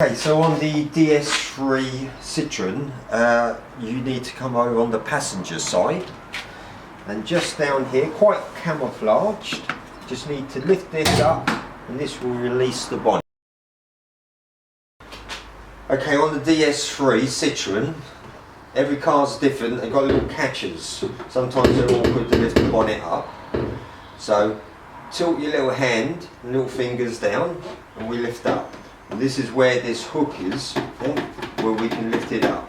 Okay, so on the DS3 Citron, you need to come over on the passenger side, and just down here, quite camouflaged, just need to lift this up and this will release the bonnet. Okay, on the DS3 Citron, every car's different, they've got little catchers. Sometimes they're awkward to lift the bonnet up. So tilt your little hand and little fingers down and we lift up. And this is where this hook is, where we can lift it up.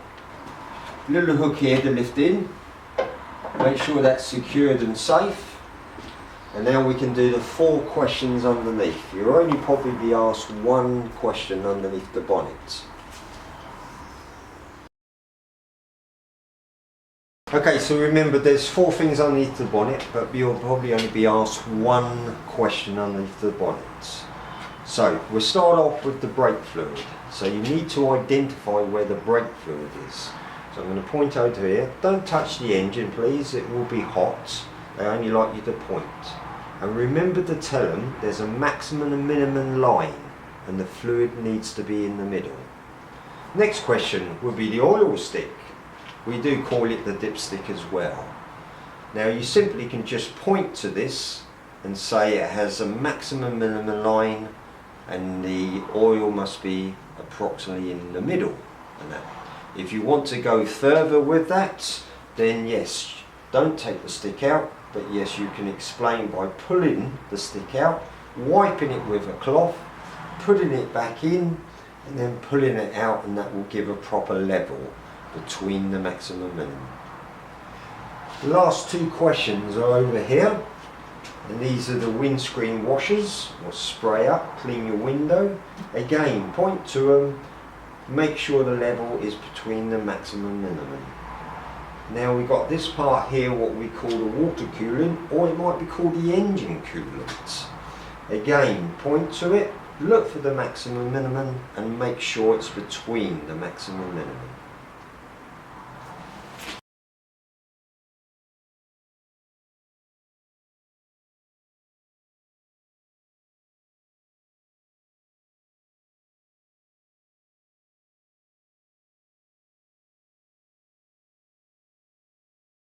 Little hook here to lift in. Make sure that's secured and safe. And now we can do the 4 questions underneath. You'll only probably be asked 1 question underneath the bonnet. Okay, so remember there's 4 things underneath the bonnet, but you'll probably only be asked 1 question underneath the bonnet. So we'll start off with the brake fluid. So you need to identify where the brake fluid is. So I'm going to point over here. Don't touch the engine please, it will be hot. They only like you to point. And remember to tell them there's a maximum and minimum line and the fluid needs to be in the middle. Next question will be the oil stick. We do call it the dipstick as well. Now you simply can just point to this and say it has a maximum minimum line and the oil must be approximately in the middle. And that. If you want to go further with that, then yes, don't take the stick out, but yes, you can explain by pulling the stick out, wiping it with a cloth, putting it back in, and then pulling it out, and that will give a proper level between the maximum and minimum. The last 2 questions are over here, and these are the windscreen washers, or spray up, clean your window. Again, point to them, make sure the level is between the maximum and minimum. Now we've got this part here, what we call the water coolant, or it might be called the engine coolant. Again, point to it, look for the maximum minimum, and make sure it's between the maximum minimum.